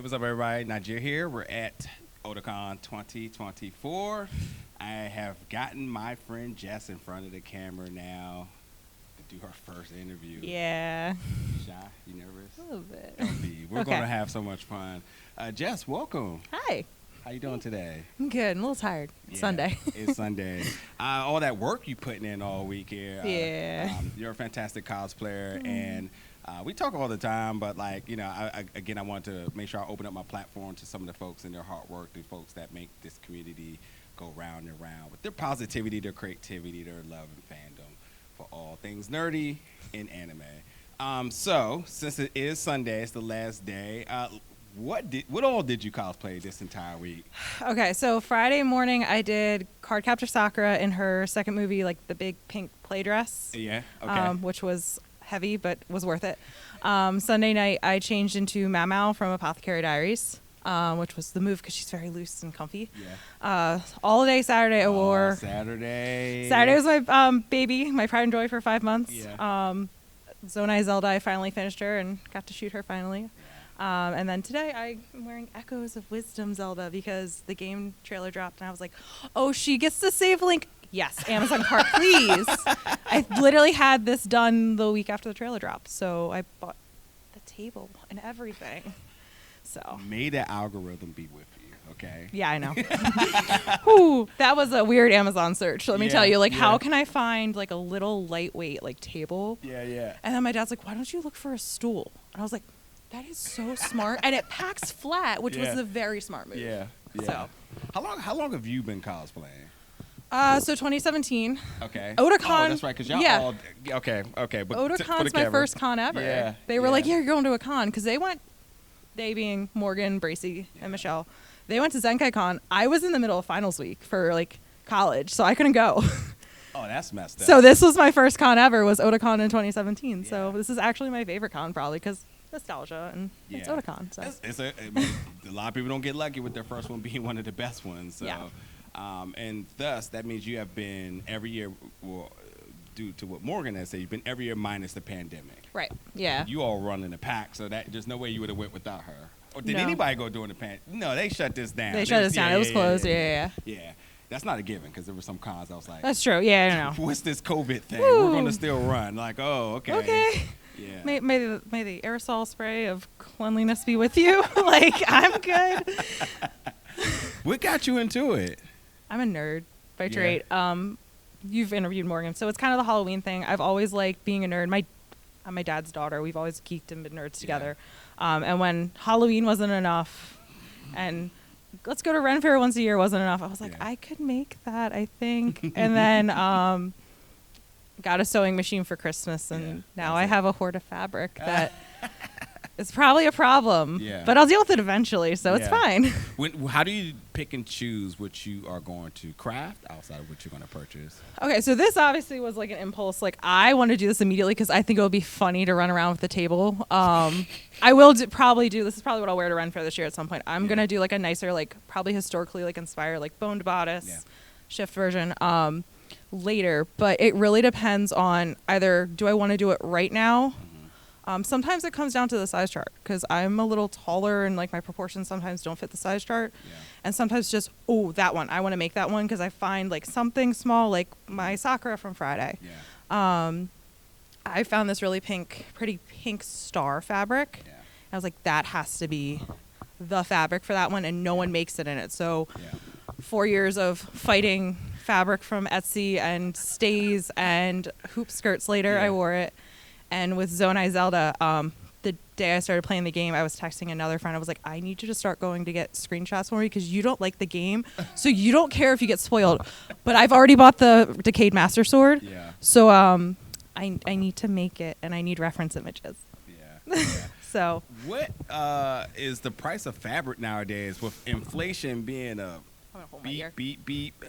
Hey, what's up, everybody? Najir here. We're at Otakon 2024. I have gotten my friend Jess in front of the camera now to do her first interview. Yeah. Shy? You nervous? A little bit. Don't be. We're Okay. going to have so much fun. Jess, welcome. Hi. How you doing today? I'm good. I'm a little tired. It's Sunday. It's Sunday. All that work you putting in all week here. Yeah. You're a fantastic cosplayer, and we talk all the time, but like, you know, I want to make sure I open up my platform to some of the folks and their hard work, the folks that make this community go round and round with their positivity, their creativity, their love and fandom for all things nerdy in anime. So since it is Sunday, it's the last day. What all did you cosplay this entire week? Okay, so Friday morning I did Cardcaptor Sakura in her second movie, like the big pink play dress. Yeah. Okay. Which was heavy but was worth it. Sunday night I changed into Mau from Apothecary Diaries, which was the move because she's very loose and comfy. Yeah. All day Saturday I wore. Saturday. Saturday was my baby, my pride and joy for 5 months. Yeah. Zonai Zelda, I finally finished her and got to shoot her finally. And then today I'm wearing Echoes of Wisdom Zelda because the game trailer dropped and I was like, oh, she gets to save Link. Yes, Amazon cart, please. I literally had this done the week after the trailer dropped, so I bought the table and everything. So May the algorithm be with you, okay? yeah, I know. Whew, that was a weird Amazon search. Let me tell you, like, Yeah. how can I find like a little lightweight like table? Yeah. And then my dad's like, why don't you look for a stool? And I was like, that is so smart. And it packs flat, which Yeah. was a very smart move. Yeah. So. How long have you been cosplaying? So 2017. Okay. Otakon. Oh, that's right, because y'all yeah. all. Okay. But for the Otakon's my camera. first con ever. Yeah, They were like, yeah. yeah, you're going to a con. Because they being Morgan, Bracy, and Michelle, they went to Zenkai Con. I was in the middle of finals week for like college, so I couldn't go. Oh, that's messed up. So this was my first con ever, was Otakon in 2017. So Yeah. this is actually my favorite con probably because nostalgia and it's Yeah. Otakon. So. I mean, a lot of people don't get lucky with their first one being one of the best ones. So. Yeah. And thus, that means you have been every year, well, due to what Morgan has said, you've been every year minus the pandemic. Right. Yeah. You all run in a pack, so that there's no way you would have went without her. Or did No. anybody go during the pandemic? No, they shut this down. They shut us down. It was closed. Yeah. Yeah, that's not a given because there were some cons I was like, That's true. Yeah, I know. what's this COVID thing? Woo. We're going to still run. Like, oh, okay. Okay. Yeah. May the aerosol spray of cleanliness be with you. Like, I'm good. What got you into it? I'm a nerd by Yeah. trade. You've interviewed Morgan, so it's kind of the Halloween thing. I've always liked being a nerd. I'm my dad's daughter. We've always geeked and been nerds together. And when Halloween wasn't enough, and let's go to Ren Fair once a year wasn't enough, I was like, Yeah. I could make that, I think. And then got a sewing machine for Christmas, and Yeah, now that's I it. have a hoard of fabric that is probably a problem. Yeah. But I'll deal with it eventually, so it's Yeah. fine. How do you pick and choose what you are going to craft outside of what you're going to purchase? Okay, so this obviously was like an impulse. Like, I want to do this immediately because I think it would be funny to run around with the table. I will probably do this. Is probably what I'll wear to Ren Fair this year at some point. I'm Yeah. gonna do like a nicer, like probably historically like inspired, like boned bodice, Yeah. shift version later. But it really depends on either do I want to do it right now. Sometimes it comes down to the size chart because I'm a little taller and like my proportions sometimes don't fit the size chart. Yeah. And sometimes just, oh, that one. I want to make that one because I find like something small, like my Sakura from Friday. Yeah. I found this really pretty pink star fabric. Yeah. I was like, that has to be the fabric for that one, and no one makes it in it. So Yeah. 4 years of fighting fabric from Etsy and stays and hoop skirts later, Yeah. I wore it. And with Zonai Zelda, the day I started playing the game, I was texting another friend. I was like, I need you to start going to get screenshots for me because you don't like the game. So you don't care if you get spoiled. But I've already bought the Decayed Master Sword. Yeah. So I need to make it, and I need reference images. Yeah. Yeah. So What is the price of fabric nowadays with inflation being a beep?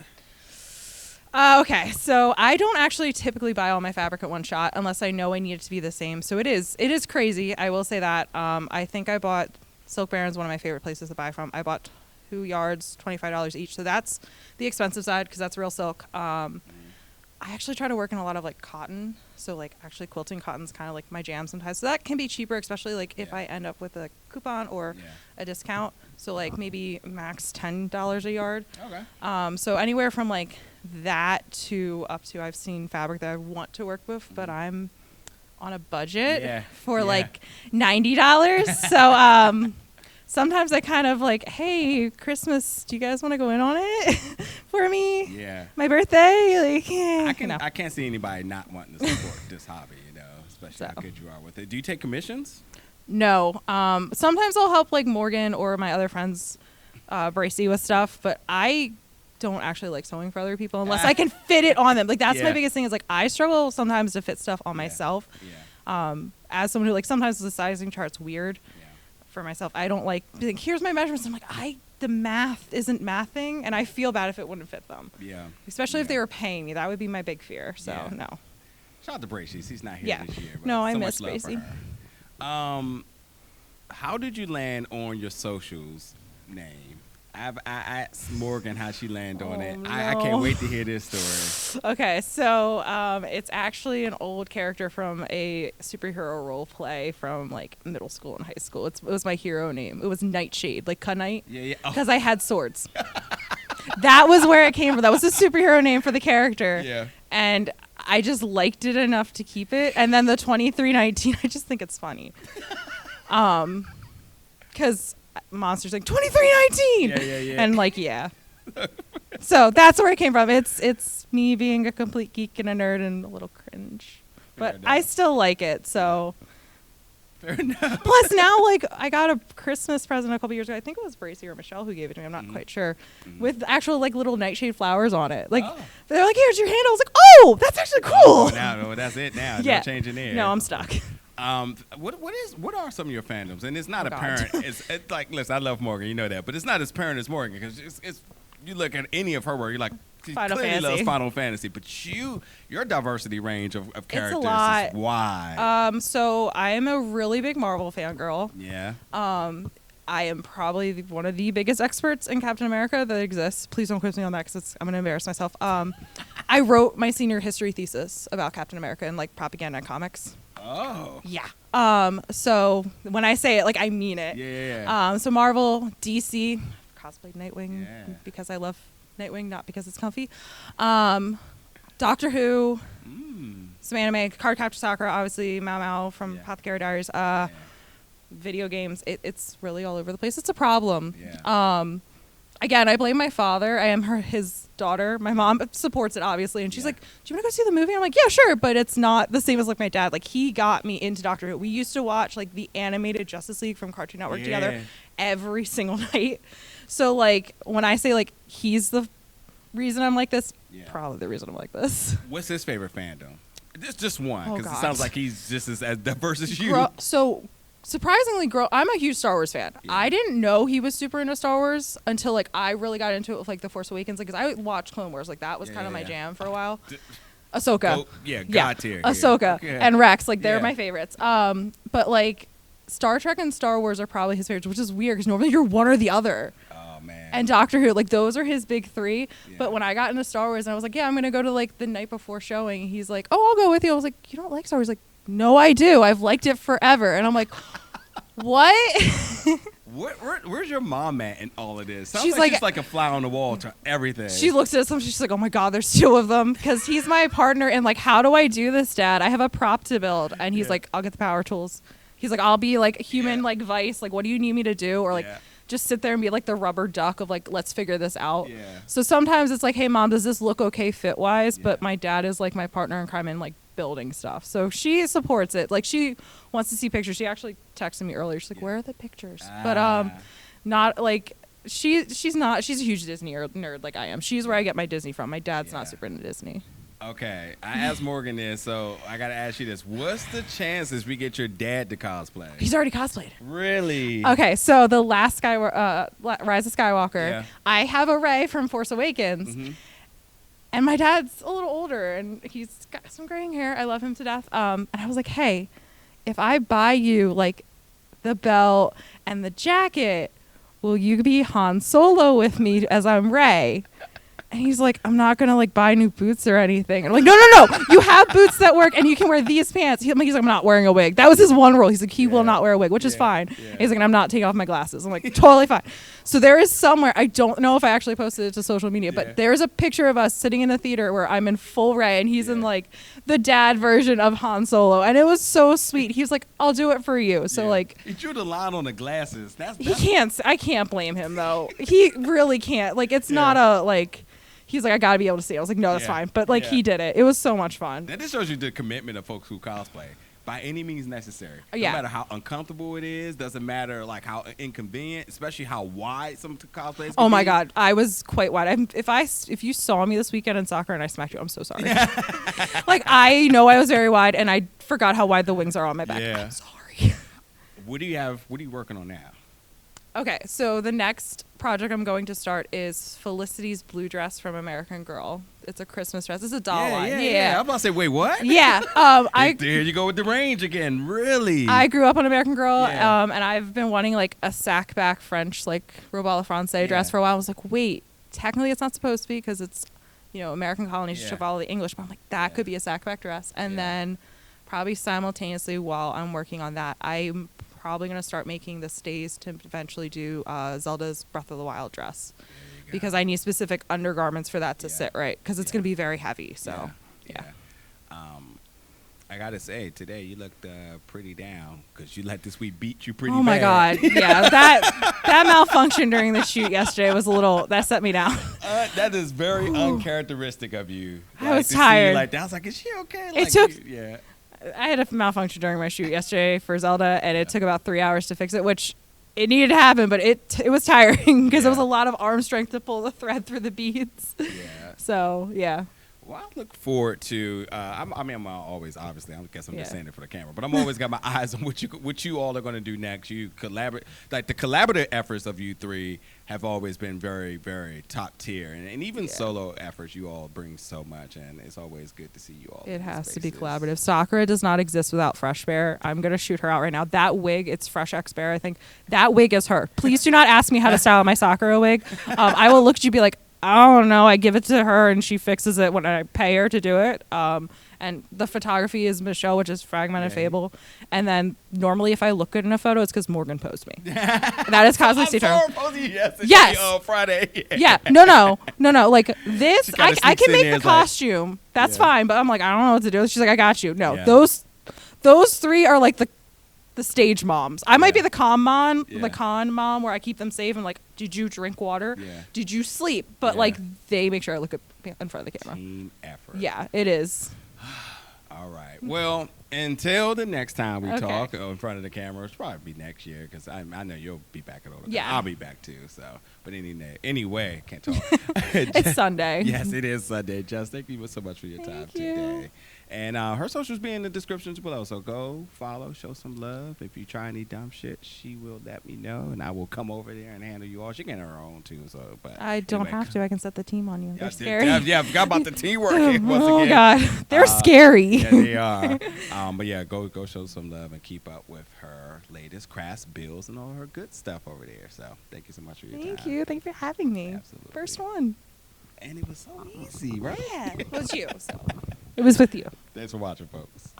okay, so I don't actually typically buy all my fabric at one shot unless I know I need it to be the same. So it is crazy. I will say that. I think I bought Silk Baron's one of my favorite places to buy from. I bought 2 yards, $25 each. So that's the expensive side because that's real silk. I actually try to work in a lot of like cotton So like actually quilting cotton's kind of like my jam sometimes. So that can be cheaper, especially like if I end up with a coupon or a discount. So like maybe max $10 a yard. Okay. So anywhere from like that to up to, I've seen fabric that I want to work with, but I'm on a budget for like $90. So sometimes I kind of like, hey, Christmas, do you guys want to go in on it for me? Yeah. My birthday? Like, I can't see anybody not wanting to support this hobby, especially how good you are with it. Do you take commissions? No. Sometimes I'll help like Morgan or my other friends, Bracey with stuff, but I don't actually like sewing for other people unless I can fit it on them. Like that's my biggest thing is like I struggle sometimes to fit stuff on myself. As someone who like sometimes the sizing chart's weird for myself. I don't like being, here's my measurements. I'm like the math isn't mathing, and I feel bad if it wouldn't fit them. Yeah. Especially if they were paying me, that would be my big fear. So no. Shout out to Bracey. He's not here this year. But no, I so miss much love Bracey. for her. How did you land on your socials name? I asked Morgan how she landed on it. No. I can't wait to hear this story. Okay, so it's actually an old character from a superhero role play from like middle school and high school. It was my hero name. It was Nightshade, like Knight. Yeah. Because I had swords. That was where it came from. That was the superhero name for the character. Yeah. And I just liked it enough to keep it. And then the 2319, I just think it's funny. Because Monster's like 2319. Yeah. And like, so that's where it came from. It's me being a complete geek and a nerd and a little cringe, but I still like it. So fair enough. Plus now, like I got a Christmas present a couple years ago. I think it was Bracey or Michelle who gave it to me. I'm not quite sure. With actual like little nightshade flowers on it. Like they're like, here's your handle. I was like, oh, that's actually cool. Now that's it. Now no changing there. No, I'm stuck. What are some of your fandoms? And it's not apparent. It's like, listen, I love Morgan, you know that, but it's not as apparent as Morgan because it's you look at any of her work, you're like, she clearly loves Final Fantasy, but your diversity range of characters is wide. So I am a really big Marvel fangirl. Yeah. I am probably one of the biggest experts in Captain America that exists. Please don't quiz me on that because I'm going to embarrass myself. I wrote my senior history thesis about Captain America and like propaganda and comics. Oh. Yeah. So when I say it, like I mean it. Yeah. So Marvel, DC, cosplayed Nightwing because I love Nightwing, not because it's comfy. Doctor Who, some anime, Cardcaptor Sakura, obviously Mao Mao from Apothecary Diaries. Video games, it's really all over the place. It's a problem. Again, I blame my father. I am his daughter. My mom supports it, obviously. And she's like, do you want to go see the movie? I'm like, yeah, sure. But it's not the same as like my dad. Like he got me into Doctor Who. We used to watch like the animated Justice League from Cartoon Network together every single night. So like when I say like he's the reason I'm like this, probably the reason I'm like this. What's his favorite fandom? Just one, because it sounds like he's just as diverse as you. Surprisingly, I'm a huge Star Wars fan. I didn't know he was super into Star Wars until like I really got into it with like The Force Awakens, because I watched Clone Wars. Like that was kind of my jam for a while. Ahsoka, God tier. Ahsoka and Rex, like they're my favorites. But like Star Trek and Star Wars are probably his favorites, which is weird because normally you're one or the other. Oh man. And Doctor Who, like those are his big three. But when I got into Star Wars and I was like, I'm gonna go to like the night before showing, he's like, oh, I'll go with you. I was like, you don't like Star Wars? Like, no, I do. I've liked it forever. And I'm like, what? Where's your mom at in all of this? Sounds she's like she's like a fly on the wall to everything. She looks at us, she's like, oh my God, there's two of them. Because he's my partner. And like, how do I do this, Dad? I have a prop to build. And he's like, I'll get the power tools. He's like, I'll be like human, like Vice. Like, what do you need me to do? Or like, just sit there and be like the rubber duck of like, let's figure this out. So sometimes it's like, hey, Mom, does this look okay fit-wise? But my dad is like my partner in crime and like building stuff. So she supports it. Like she wants to see pictures. She actually texted me earlier. She's like, where are the pictures? But not like she's not. She's a huge Disney nerd like I am. She's where I get my Disney from. My dad's not super into Disney. Okay, I asked Morgan this, so I gotta ask you this: what's the chances we get your dad to cosplay? He's already cosplayed. Really? Okay, so the last Rise of Skywalker, I have a Rey from Force Awakens, and my dad's a little older, and he's got some graying hair. I love him to death. And I was like, hey, if I buy you like the belt and the jacket, will you be Han Solo with me as I'm Rey? And he's like, I'm not gonna like buy new boots or anything. And I'm like, no. You have boots that work, and you can wear these pants. He's like, I'm not wearing a wig. That was his one rule. He's like, he will not wear a wig, which is fine. Yeah. He's like, and I'm not taking off my glasses. I'm like, totally fine. So there is somewhere, I don't know if I actually posted it to social media, but there's a picture of us sitting in the theater where I'm in full Rey, and he's in like the dad version of Han Solo, and it was so sweet. He was like, I'll do it for you. So like, he drew the line on the glasses. He can't. I can't blame him though. He really can't. Like, it's not a like. He's like, I gotta be able to see it. I was like, no, that's fine. But like, he did it. It was so much fun. That just shows you the commitment of folks who cosplay. By any means necessary. No matter how uncomfortable it is, doesn't matter like how inconvenient, especially how wide some cosplays. Oh my God, I was quite wide. If you saw me this weekend in soccer and I smacked you, I'm so sorry. Like, I know I was very wide, and I forgot how wide the wings are on my back. I'm sorry. What do you have? What are you working on now? Okay, so the next project I'm going to start is Felicity's blue dress from American Girl. It's a Christmas dress. It's a doll line. Yeah. I'm about to say, wait, what? Yeah. There you go with the range again. Really? I grew up on American Girl, and I've been wanting like a sack back French, like robe à la Francais dress for a while. I was like, wait, technically it's not supposed to be because it's, American colonies should follow the English. But I'm like, that could be a sack back dress. And then probably simultaneously while I'm working on that, I'm probably going to start making the stays to eventually do Zelda's Breath of the Wild dress, because I need specific undergarments for that to sit right, because it's going to be very heavy. So I gotta say, today you looked pretty down because you let this week beat you pretty bad. Oh my God, yeah, that malfunction during the shoot yesterday was that set me down. That is very uncharacteristic of you. I was tired. Like that. I was like, is she okay? Like, it took. I had a malfunction during my shoot yesterday for Zelda, and it took about 3 hours to fix it, which it needed to happen, but it was tiring because it was a lot of arm strength to pull the thread through the beads. Yeah. So, yeah. Well, I look forward to. I'm always obviously. I guess I'm just saying it for the camera, but I'm always got my eyes on what you all are going to do next. You collaborate, like the collaborative efforts of you three have always been very, very top tier, and even solo efforts. You all bring so much, and it's always good to see you all. It has to be collaborative. Sakura does not exist without Fresh Bear. I'm gonna shoot her out right now. That wig, it's Fresh X Bear. I think that wig is her. Please do not ask me how to style my Sakura wig. I will look at you and be like, I don't know. I give it to her and she fixes it when I pay her to do it. And the photography is Michelle, which is Fragmented Fable. And then normally if I look good in a photo, it's because Morgan posed me. That is Cosplay Steve. Yes. Friday. Yeah. No. Like this, I can make the costume. That's fine. But I'm like, I don't know what to do. She's like, I got you. No, those three are like the stage moms. I might be the con mom where I keep them safe and like, did you drink water? Did you sleep? But like they make sure I look good in front of the camera. Team effort. Yeah, it is. All right. Well, until the next time we talk in front of the camera, it's probably be next year because I know you'll be back at Otakon. Yeah. I'll be back too. So, but anyway, can't talk. It's Sunday. Yes, it is Sunday. Jess, thank you so much for your time today. And her socials be in the descriptions below. So go follow, show some love. If you try any dumb shit, she will let me know, and I will come over there and handle you all. She can her own too. So, but I don't have to. I can set the team on you. They're scary. I forgot about the teamwork. Oh God, they're scary. Yeah, they are. But yeah, go show some love and keep up with her latest crafts, bills, and all her good stuff over there. So thank you so much for your time. Thank you. Thank you for having me. Absolutely. First one. And it was so easy, right? Yeah, it was you. So it was with you. Thanks for watching, folks.